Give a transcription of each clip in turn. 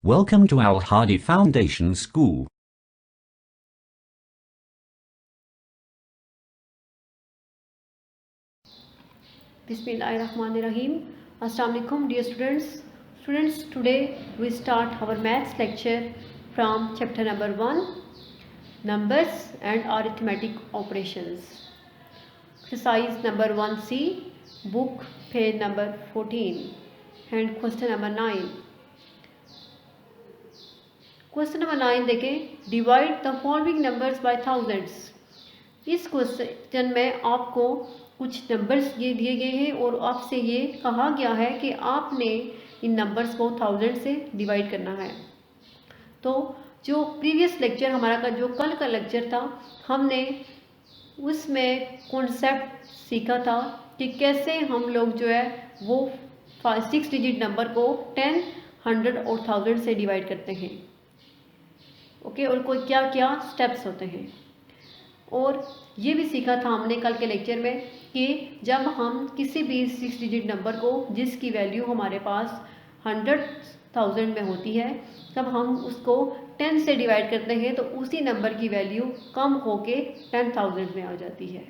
Welcome to Al Hadi Foundation School. Bismillahirrahmanirrahim. Assalamu alaikum dear students. Students, today we start our maths lecture from chapter number 1, numbers and arithmetic operations. Exercise number 1C, book page number 14 and question number 9. Question number 9 देखें, divide the following numbers by thousands. इस question में आपको कुछ numbers ये दिए गए हैं और आपसे ये कहा गया है कि आपने इन नंबर्स को थाउजेंड से डिवाइड करना है। तो जो प्रीवियस लेक्चर हमारा का जो कल का लेक्चर था, हमने उसमें कॉन्सेप्ट सीखा था कि कैसे हम लोग जो है वो 6 डिजिट नंबर को 10, 100 और 1000 से डिवाइड करते हैं। ओके, और कोई क्या क्या स्टेप्स होते हैं। और ये भी सीखा था हमने कल के लेक्चर में कि जब हम किसी भी 6 डिजिट नंबर को जिसकी वैल्यू हमारे पास 100,000 में होती है, तब हम उसको 10 से डिवाइड करते हैं तो उसी नंबर की वैल्यू कम होके 10,000 में आ जाती है।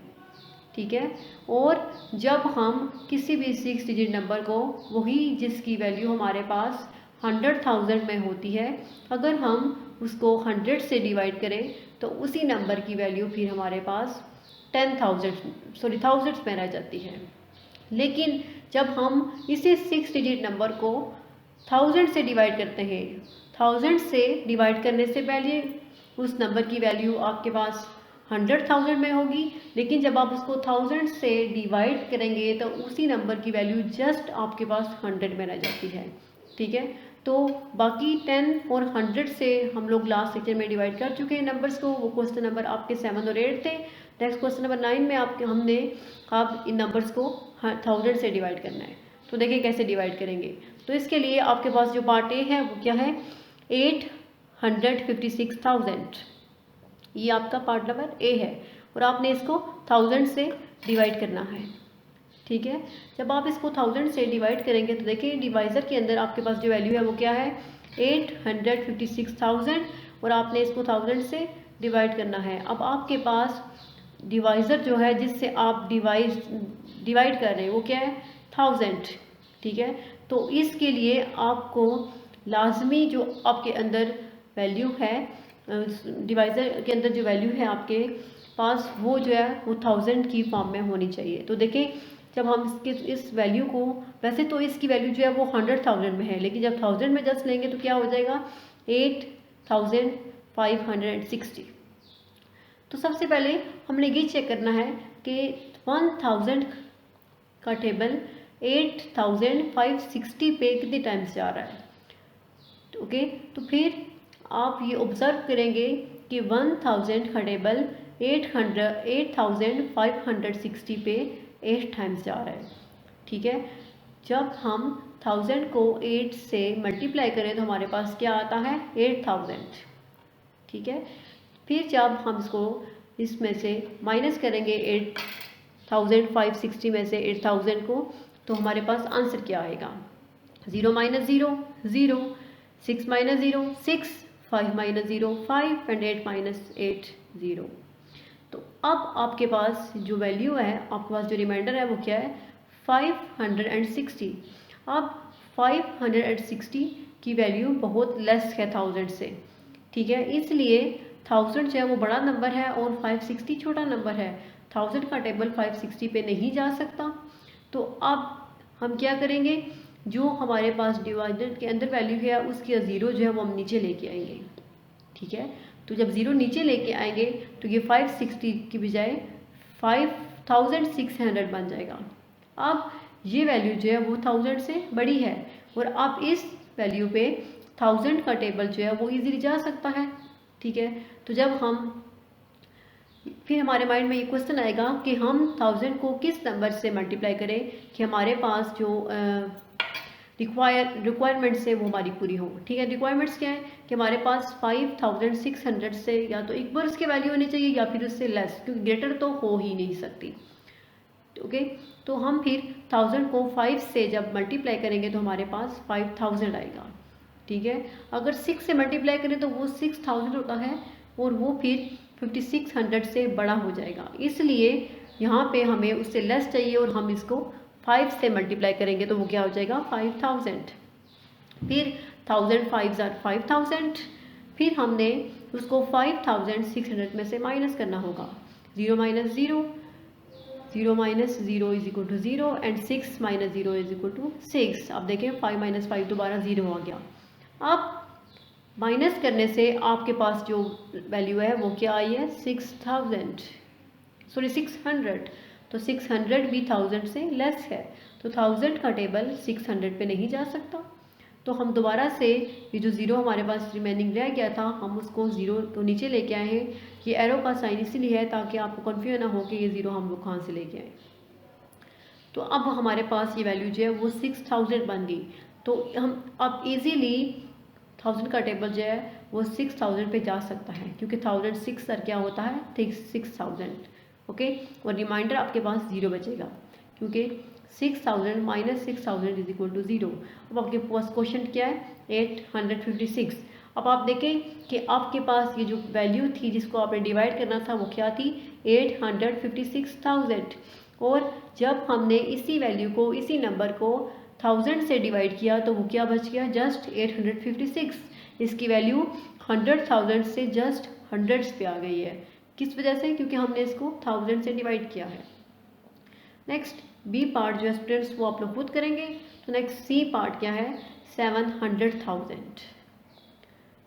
ठीक है। और जब हम किसी भी 6 डिजिट नंबर को वही जिसकी वैल्यू हमारे पास 100,000 में होती है, अगर हम उसको 100 से डिवाइड करें तो उसी नंबर की वैल्यू फिर हमारे पास 10,000 में रह जाती है। लेकिन जब हम इसे 6 डिजिट नंबर को 1000 से डिवाइड करते हैं, 1000 से डिवाइड करने से पहले उस नंबर की वैल्यू आपके पास 100,000 में होगी, लेकिन जब आप उसको 1000 से डिवाइड करेंगे तो उसी नंबर की वैल्यू जस्ट आपके पास 100 में रह जाती है। ठीक है। तो बाकी 10 और 100 से हम लोग लास्ट लेक्चर में डिवाइड कर चुके हैं नंबर्स को। वो क्वेश्चन नंबर आपके 7 और 8 थे। नेक्स्ट क्वेश्चन नंबर 9 में हमने इन नंबर्स को 1000 से डिवाइड करना है। तो देखिए कैसे डिवाइड करेंगे। तो इसके लिए आपके पास जो पार्ट ए है वो क्या है, 856,000। ये आपका पार्ट नंबर ए है और आपने इसको 1000 से डिवाइड करना है। ठीक है। जब आप इसको 1000 से डिवाइड करेंगे तो देखिए डिवाइज़र के अंदर आपके पास जो वैल्यू है वो क्या है, 856,000, और आपने इसको 1000 से डिवाइड करना है। अब आपके पास डिवाइज़र जो है जिससे आप डिवाइड कर रहे हैं वो क्या है, 1000। ठीक है। तो इसके लिए आपको लाजमी जो आपके अंदर वैल्यू है, डिवाइज़र के अंदर जो वैल्यू है आपके पास, वो जो है वो 1000 की फॉर्म में होनी चाहिए। तो देखिए जब हम इस वैल्यू को, वैसे तो इसकी वैल्यू जो है वो 100,000 में है, लेकिन जब 1000 में जस्ट लेंगे तो क्या हो जाएगा, 8,560। तो सबसे पहले हमने ये चेक करना है कि 1000 का टेबल 8,560 पे कितने टाइम्स जा रहा है। ओके, तो फिर आप ये ऑब्जर्व करेंगे कि 1000 का टेबल 8,560 पे 8 टाइम्स जा रहा है। ठीक है। जब हम 1000 को 8 से मल्टीप्लाई करें तो हमारे पास क्या आता है, 8000। ठीक है। फिर जब हम इसमें से माइनस करेंगे 8,560 में से 8000 को, तो हमारे पास आंसर क्या आएगा, 0 - 0 0, 6 - 0 6, 5 - 0 5 एंड 8 - 8 0। तो अब आपके पास जो वैल्यू है, आपके पास जो रिमाइंडर है वो क्या है, 560। अब 560 की वैल्यू बहुत लेस है 1000 से। ठीक है। इसलिए 1000 जो है वो बड़ा नंबर है और 560 छोटा नंबर है। 1000 का टेबल 560 पे नहीं जा सकता। तो अब हम क्या करेंगे, जो हमारे पास डिवाइडर के अंदर वैल्यू है उसकी 0 जो है वो हम नीचे लेके आएंगे। ठीक है। तो जब 0 नीचे लेके आएंगे तो ये 560 की बजाय 5,600 बन जाएगा। अब ये वैल्यू जो है वो 1000 से बड़ी है और आप इस वैल्यू पे 1000 का टेबल जो है वो इजीली जा सकता है। ठीक है। तो जब फिर हमारे माइंड में ये क्वेश्चन आएगा कि हम 1000 को किस नंबर से मल्टीप्लाई करें कि हमारे पास जो रिक्वायरमेंट्स है वो हमारी पूरी हो। ठीक है। रिक्वायरमेंट्स क्या है कि हमारे पास 5,600 से या तो इक्वल की वैल्यू होनी चाहिए या फिर उससे लेस, क्योंकि ग्रेटर तो हो ही नहीं सकती। ओके। तो हम फिर 1000 को 5 से जब मल्टीप्लाई करेंगे तो हमारे पास 5000 आएगा। ठीक है। अगर 6 से मल्टीप्लाई करें तो वो 6000 होता है और वो फिर 5600 से बड़ा हो जाएगा, इसलिए यहाँ पे हमें उससे लेस चाहिए और हम इसको 5 से मल्टीप्लाई करेंगे तो वो क्या हो जाएगा 5000। फिर 1000 5 जार 5000, फिर हमने उसको 5600 में से माइनस करना होगा। 0 minus 0, 0 minus 0 is equal to 0 and 6 minus 0 is equal to 6। अब देखें 5 माइनस 5 दोबारा 0 आ गया। अब माइनस करने से आपके पास जो वैल्यू है वो क्या आई है 600। तो 600 भी 1000 से लेस है, तो 1000 का टेबल 600 पे नहीं जा सकता। तो हम दोबारा से ये जो ज़ीरो हमारे पास रिमेनिंग रह गया था, हम उसको ज़ीरो को नीचे लेके आए हैं। ये एरो का साइन इसीलिए है ताकि आपको कन्फ्यूजन ना हो कि ये ज़ीरो हम लोग कहाँ से लेके आए। तो अब हमारे पास ये वैल्यू जो है वो 6000 बन गई। तो हम अब इजीली 1000 का टेबल जो है वो 6000 पे जा सकता है, क्योंकि 1000 6 सर क्या होता है 6000। ओके, और रिमाइंडर आपके पास 0 बचेगा, क्योंकि 6000 माइनस 6000 इज इक्वल टू 0। अब आपके पास क्वेश्चन क्या है 856। अब आप देखें कि आपके पास ये जो वैल्यू थी जिसको आपने डिवाइड करना था वो क्या थी 856,000, और जब हमने इसी वैल्यू को इसी नंबर को 1000 से डिवाइड किया तो वो क्या बच गया जस्ट 856। इसकी वैल्यू 100,000 से जस्ट हंड्रेड्स पे आ गई है। किस वजह से? क्योंकि हमने इसको 1000 से डिवाइड किया है। नेक्स्ट बी पार्ट जो है स्टूडेंट्स वो आप लोग खुद करेंगे। तो नेक्स्ट सी पार्ट क्या है 700,000।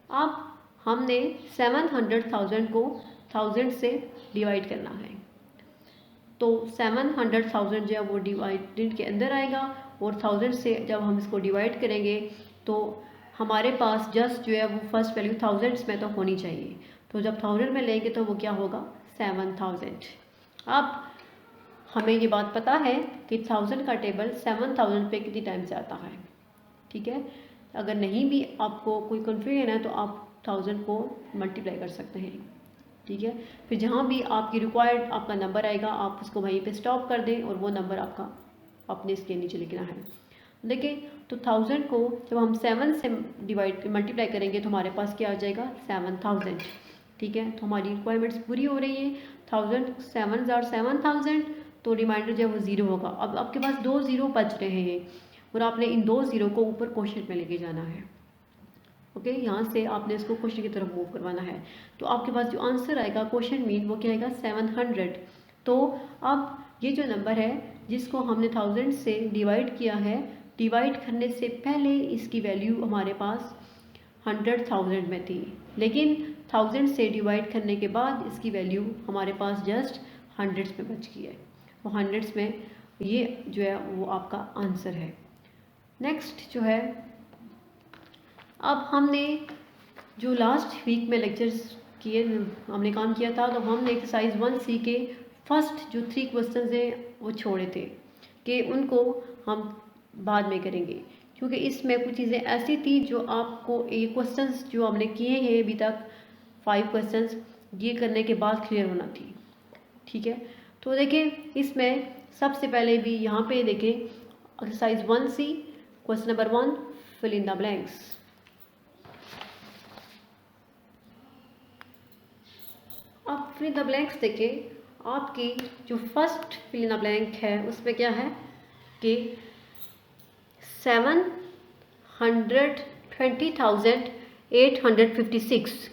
अब हमने 700,000 को 1000 से डिवाइड करना है, तो 700,000 जो है वो डिवाइडेड के अंदर आएगा, और 1000 से जब हम इसको डिवाइड करेंगे तो हमारे पास जस्ट जो है वो फर्स्ट वैल्यू 1000 में तो होनी चाहिए। तो जब 1000 में लेंगे तो वो क्या होगा 7000। अब हमें ये बात पता है कि 1000 का टेबल 7000 पे कितनी टाइम से आता है। ठीक है, अगर नहीं भी आपको कोई कन्फ्यूजन है तो आप 1000 को मल्टीप्लाई कर सकते हैं। ठीक है, फिर जहाँ भी आपकी रिक्वायर्ड आपका नंबर आएगा आप उसको वहीं पे स्टॉप कर दें और वो नंबर आपका अपने इसके नीचे लिखना है। देखिए तो 1000 को जब हम 7 से डिवाइड मल्टीप्लाई करेंगे तो हमारे पास क्या आ जाएगा 7000। ठीक है, तो हमारी रिक्वायरमेंट्स पूरी हो रही है। 1000 7 जार 7000, तो रिमाइंडर जो है वो 0 होगा। अब आपके पास 2 0 बच रहे हैं और आपने इन 2 0 को ऊपर क्वेश्चन में लेके जाना है। ओके, यहाँ से आपने इसको क्वेश्चन की तरफ मूव करवाना है। तो आपके पास जो आंसर आएगा क्वेश्चन मीन वो क्या आएगा 700। तो अब ये जो नंबर है जिसको हमने 1000 से डिवाइड किया है, डिवाइड करने से पहले इसकी वैल्यू हमारे पास 100,000 में थी, लेकिन 1000 से डिवाइड करने के बाद इसकी वैल्यू हमारे पास जस्ट हंड्रेड्स में बच गई है। तो हंड्रेड्स में ये जो है वो आपका आंसर है। नेक्स्ट जो है, अब हमने जो लास्ट वीक में लेक्चर्स किए हमने काम किया था, तो हमने एक्सरसाइज 1C के फर्स्ट जो 3 क्वेश्चंस हैं वो छोड़े थे कि उनको हम बाद में करेंगे, क्योंकि इसमें कुछ चीज़ें ऐसी थी जो आपको ये क्वेश्चंस जो हमने किए हैं अभी तक 5 क्वेश्चंस ये करने के बाद क्लियर होना थी। ठीक है, तो देखें इसमें सबसे पहले भी यहाँ पे देखें exercise 1C question number 1 fill in the blanks. अब फिल इन द ब्लैंक्स देखें, आपकी जो first fill in the blank है उसमें क्या है कि 720,856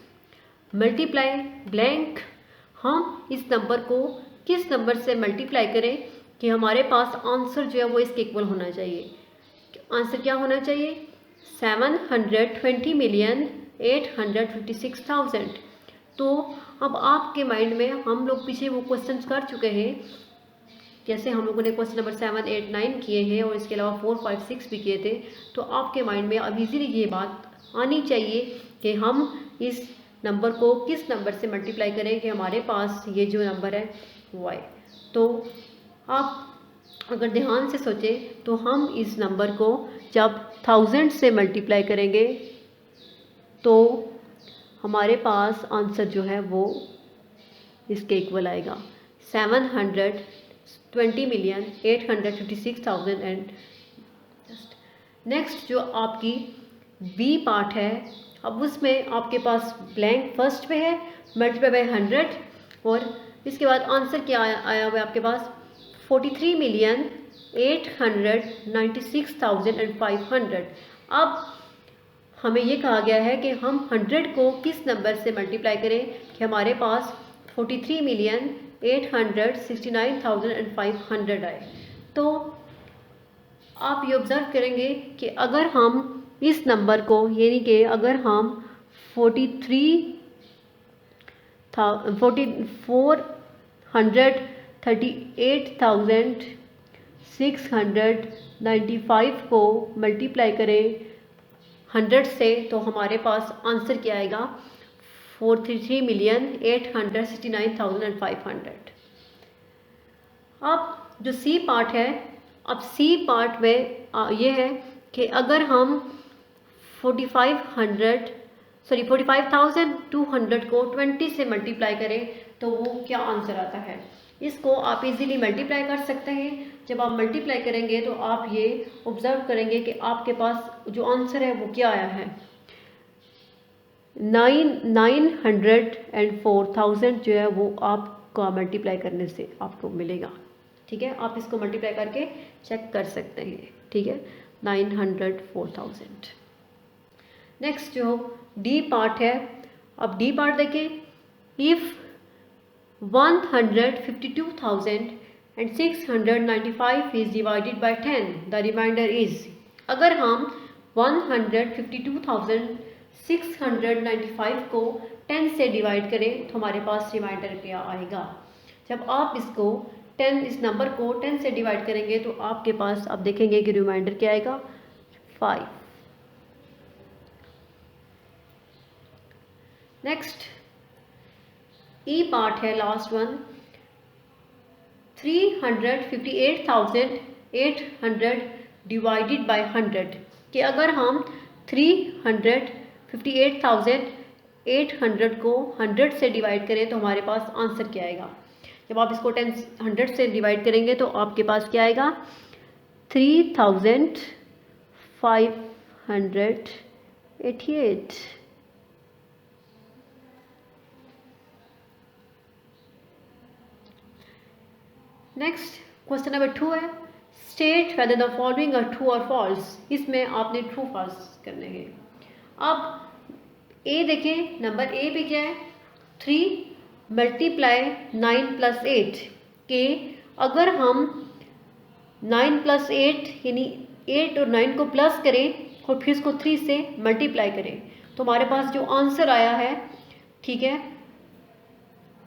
मल्टीप्लाई ब्लैंक। हम इस नंबर को किस नंबर से मल्टीप्लाई करें कि हमारे पास आंसर जो है वो इसके इक्वल होना चाहिए। आंसर क्या होना चाहिए 720,856,000। तो अब आपके माइंड में हम लोग पीछे वो क्वेश्चंस कर चुके हैं, जैसे हम लोगों ने क्वेश्चन नंबर 7, 8, 9 किए हैं और इसके अलावा 4, 5, 6 भी किए थे। तो आपके माइंड में अब इजीली ये बात आनी चाहिए कि हम इस नंबर को किस नंबर से मल्टीप्लाई करें कि हमारे पास ये जो नंबर है वो आए। तो आप अगर ध्यान से सोचें तो हम इस नंबर को जब 1000 से मल्टीप्लाई करेंगे तो हमारे पास आंसर जो है वो इसके इक्वल आएगा 720,856,000 एंड नेक्स्ट जो आपकी बी पार्ट है, अब उसमें आपके पास ब्लैंक फर्स्ट पे है, मल्टीप्लाई बाय 100, और इसके बाद आंसर क्या आया हुआ है आपके पास 43,896,500। अब हमें ये कहा गया है कि हम 100 को किस नंबर से मल्टीप्लाई करें कि हमारे पास 43,869,500 आए। तो आप ये ऑब्ज़र्व करेंगे कि अगर हम इस नंबर को, यानी कि अगर हम 438,695 को मल्टीप्लाई करें 100 से, तो हमारे पास आंसर क्या आएगा 43,869,500। अब जो सी पार्ट है, अब सी पार्ट में ये है कि अगर हम 45,200 को 20 से मल्टीप्लाई करें तो वो क्या आंसर आता है। इसको आप इजीली मल्टीप्लाई कर सकते हैं। जब आप मल्टीप्लाई करेंगे तो आप ये ऑब्जर्व करेंगे कि आपके पास जो आंसर है वो क्या आया है, 904,000 जो है वो आपका मल्टीप्लाई करने से आपको मिलेगा। ठीक है, आप इसको मल्टीप्लाई करके चेक कर सकते हैं। ठीक है, 904,000। नेक्स्ट जो डी पार्ट है, अब डी पार्ट देखें, if 152,695 is divided by 10 the remainder is. अगर हम 152,695 को 10 से डिवाइड करें तो हमारे पास रिमाइंडर क्या आएगा। जब आप इसको 10, इस नंबर को 10 से डिवाइड करेंगे तो आपके पास आप देखेंगे कि रिमाइंडर क्या आएगा 5। नेक्स्ट ई पार्ट है, लास्ट वन, 358,800 डिवाइडेड बाय 100 कि अगर हम 358,800 को 100 से डिवाइड करें तो हमारे पास आंसर क्या आएगा। जब आप इसको 100 से डिवाइड करेंगे तो आपके पास क्या आएगा 3,588। नेक्स्ट क्वेश्चन नंबर 2 है, state whether the following are true और फॉल्स। इसमें आपने ट्रू फॉल्स करने हैं। अब ए देखें, नंबर ए पे क्या है 3 मल्टीप्लाई 9 + 8 के अगर हम 9 + 8 यानी 8 और 9 को प्लस करें और फिर इसको 3 से मल्टीप्लाई करें तो हमारे पास जो आंसर आया है, ठीक है,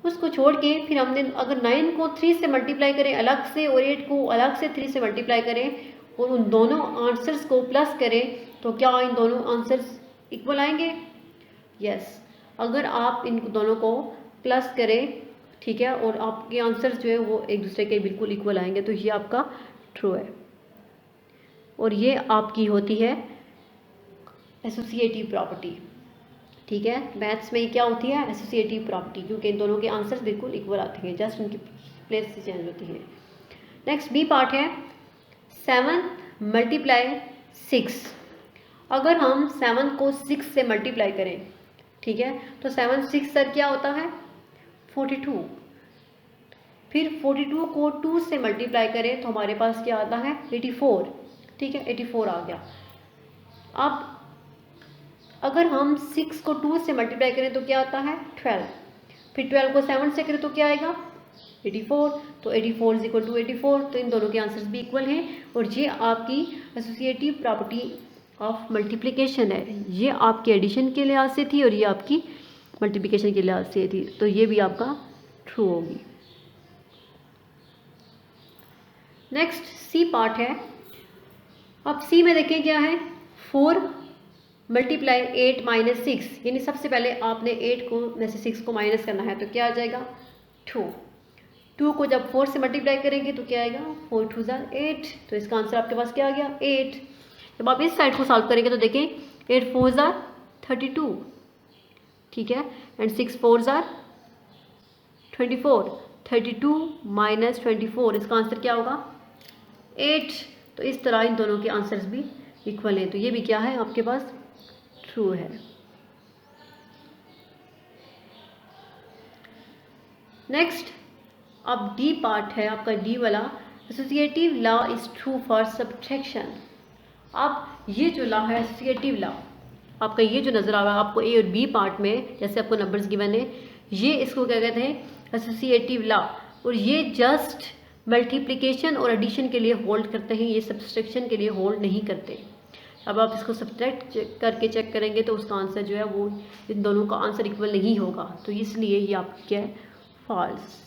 उसको छोड़ के फिर हमने अगर 9 को 3 से मल्टीप्लाई करें अलग से और 8 को अलग से 3 से मल्टीप्लाई करें और उन दोनों आंसर्स को प्लस करें तो क्या इन दोनों आंसर्स इक्वल आएंगे। यस, अगर आप इन दोनों को प्लस करें, ठीक है, और आपके आंसर्स जो है वो एक दूसरे के बिल्कुल इक्वल आएंगे तो ये आपका ट्रू है। और ये आपकी होती है एसोसिएटिव प्रॉपर्टी। ठीक है, मैथ्स में क्या होती है एसोसिएटिव प्रॉपर्टी, क्योंकि इन दोनों के आंसर्स बिल्कुल इक्वल आते हैं, जस्ट उनकी प्लेस से चेंज होती है। नेक्स्ट बी पार्ट है, 7 मल्टीप्लाई 6। अगर हम 7 को 6 से मल्टीप्लाई करें, ठीक है, तो 7 6 सर क्या होता है 42। फिर 42 को 2 से मल्टीप्लाई करें तो हमारे पास क्या आता है 84। ठीक है, 84 आ गया। अब अगर हम 6 को 2 से मल्टीप्लाई करें तो क्या आता है 12। फिर 12 को 7 से करें तो क्या आएगा 84। तो 84 = 84। तो इन दोनों के आंसर्स भी इक्वल हैं। और ये आपकी एसोसिएटिव प्रॉपर्टी ऑफ मल्टीप्लिकेशन है। ये आपके एडिशन के लिहाज से थी और ये आपकी मल्टीप्लिकेशन के लिहाज से थी, तो ये भी आपका ट्रू होगी। नेक्स्ट सी पार्ट है। अब सी में देखें क्या है 4 मल्टीप्लाई 8 - 6, यानी सबसे पहले आपने 8 को में से 6 को माइनस करना है तो क्या आ जाएगा 2। 2 को जब 4 से मल्टीप्लाई करेंगे तो क्या आएगा 4 2 = 8। तो इसका आंसर आपके पास क्या आ गया 8। जब आप इस साइड को सॉल्व करेंगे तो देखें 8 4 = 32, ठीक है, एंड 6 4 = 24। 32 - 24, इसका आंसर क्या होगा 8। तो इस तरह इन दोनों के आंसर्स भी इक्वल हैं। तो ये भी क्या है आपके पास ट्रू है। नेक्स्ट अब डी पार्ट है आपका, डी वाला, associative law is true for subtraction. अब ये जो लॉ है एसोसिएटिव लॉ, आपका ये जो नज़र आ रहा है आपको ए और बी पार्ट में, जैसे आपको नंबर्स गिवन है, ये इसको क्या कहते हैं, एसोसिएटिव लॉ। और ये जस्ट मल्टीप्लिकेशन और एडिशन के लिए होल्ड करते हैं, ये सब्सट्रैक्शन के लिए होल्ड नहीं करते। अब आप इसको सब्ट्रैक्ट करके चेक करेंगे तो उसका आंसर जो है वो इन दोनों का आंसर इक्वल नहीं होगा, तो इसलिए ये आपका क्या है, false.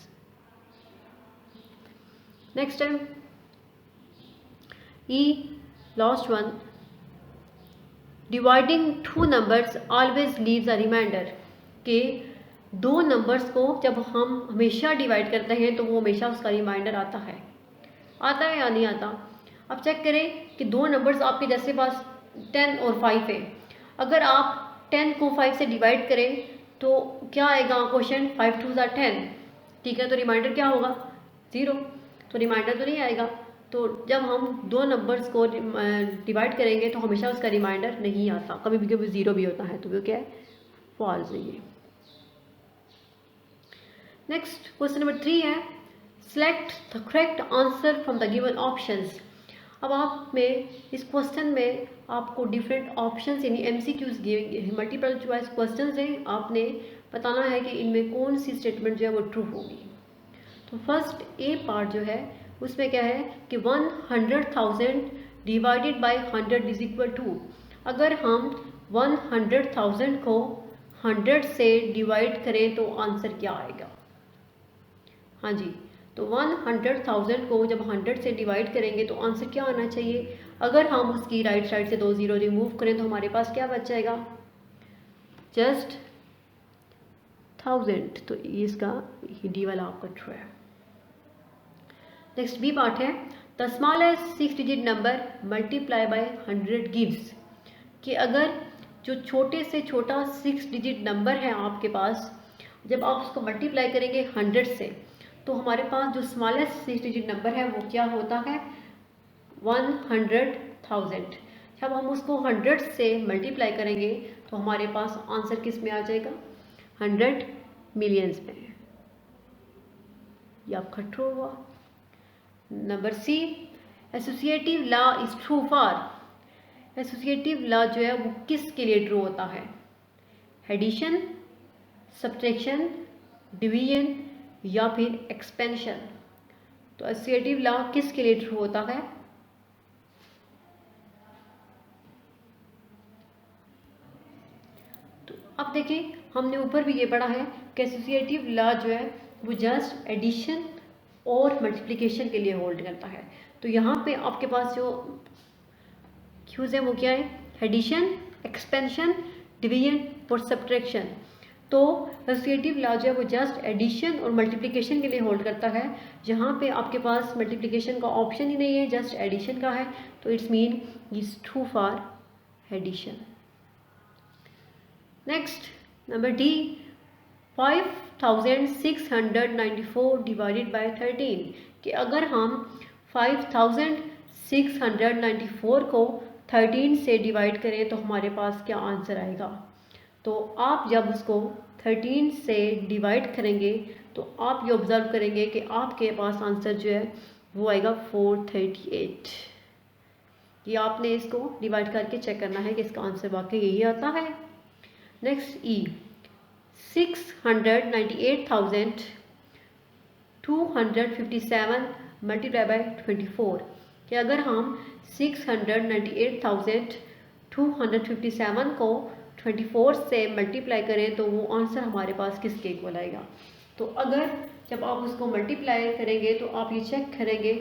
Next time E last one, dividing two numbers always leaves a remainder, के दो नंबर्स को जब हम हमेशा डिवाइड करते हैं तो वो हमेशा उसका रिमाइंडर आता है या नहीं आता। अब चेक करें कि दो नंबर्स आपके जैसे पास 10 और 5 है, अगर आप 10 को 5 से डिवाइड करें तो क्या आएगा क्वेश्चन, 5 2 ज़ा 10, ठीक है, तो रिमाइंडर क्या होगा, 0, तो रिमाइंडर तो नहीं आएगा। तो जब हम दो नंबर्स को डिवाइड करेंगे तो हमेशा उसका रिमाइंडर नहीं आता, कभी भी कभी 0 भी होता है, तो वो क्या है, फॉल्स है ये। नेक्स्ट क्वेश्चन नंबर 3 है, select the correct answer from the given options. अब आप में इस क्वेश्चन में आपको डिफरेंट ऑप्शंस यानी MCQs दिए, मल्टीपल चॉइस क्वेश्चंस हैं, आपने बताना है कि इनमें कौन सी स्टेटमेंट जो है वो ट्रू होगी। तो फर्स्ट ए पार्ट जो है उसमें क्या है कि 100,000 divided by 100 is equal to, अगर हम 100,000 को 100 से डिवाइड करें तो आंसर क्या आएगा। हाँ जी, तो 100,000 को जब 100 से डिवाइड करेंगे तो आंसर क्या आना चाहिए। अगर हम उसकी राइट साइड से 2 0 रिमूव करें तो हमारे पास क्या बच जाएगा, जस्ट 1000, तो इसका डी वाला आपका ट्रू है। नेक्स्ट बी पार्ट है, the smallest 6 digit number multiply by 100 gives, कि अगर जो छोटे से छोटा 6 डिजिट नंबर है आपके पास, जब आप उसको मल्टीप्लाई करेंगे 100 से तो हमारे पास जो स्मॉलेस्ट 6 डिजिट नंबर है वो क्या होता है, 100,000। जब हम उसको 100 से मल्टीप्लाई करेंगे तो हमारे पास आंसर किस में आ जाएगा, 100 मिलियंस में। ये आपका ट्रू हुआ। Number C, associative law is true for, associative law जो है वो किसके लिए ट्रू होता है, एडिशन, सब्ट्रैक्शन, डिवीजन या फिर एक्सपेंशन। तो एसोसिएटिव लॉ किसके लिए ट्रू होता है, तो अब देखिए हमने ऊपर भी ये पढ़ा है कि एसोसिएटिव लॉ जो है वो जस्ट एडिशन और मल्टीप्लिकेशन के लिए होल्ड करता है। तो यहाँ पे आपके पास जो क्यूज है वो क्या है, एडिशन, एक्सपेंशन, डिवीजन और सब्ट्रैक्शन। तो एसोसिएटिव लॉ जो है वो जस्ट एडिशन और मल्टीप्लिकेशन के लिए होल्ड करता है। जहाँ पे आपके पास मल्टीप्लिकेशन का ऑप्शन ही नहीं है, जस्ट एडिशन का है, तो it's mean is true for addition. Next number D, 5,694 divided by 13, कि अगर हम 5,694 को 13 से डिवाइड करें तो हमारे पास क्या आंसर आएगा। तो आप जब उसको 13 से डिवाइड करेंगे तो आप ये ऑब्जर्व करेंगे कि आपके पास आंसर जो है वो आएगा 438। ये आपने इसको डिवाइड करके चेक करना है कि इसका आंसर वाकई यही आता है। नेक्स्ट ई, 698,257 मल्टीप्लाई बाय 24, कि अगर हम 698,257 को 24 से मल्टीप्लाई करें तो वो आंसर हमारे पास किसके इक्वल आएगा। तो अगर जब आप उसको मल्टीप्लाई करेंगे तो आप ये चेक करेंगे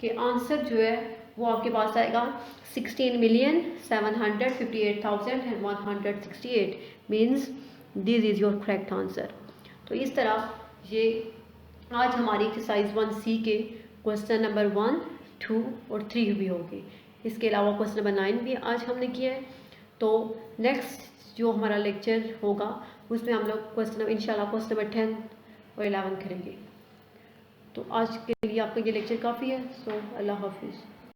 कि आंसर जो है वो आपके पास आएगा 16,758,168 means this is your correct answer. तो इस तरह ये आज हमारी एक्सरसाइज 1C के क्वेश्चन नंबर 1, 2 और 3 भी होगी। इसके अलावा क्वेश्चन नंबर 9 भी आज हमने किया है। तो नेक्स्ट जो हमारा लेक्चर होगा उसमें हम लोग क्वेश्चन इंशाल्लाह क्वेश्चन नंबर 10 और 11 करेंगे। तो आज के लिए आपका ये लेक्चर काफ़ी है। सो अल्लाह हाफिज़।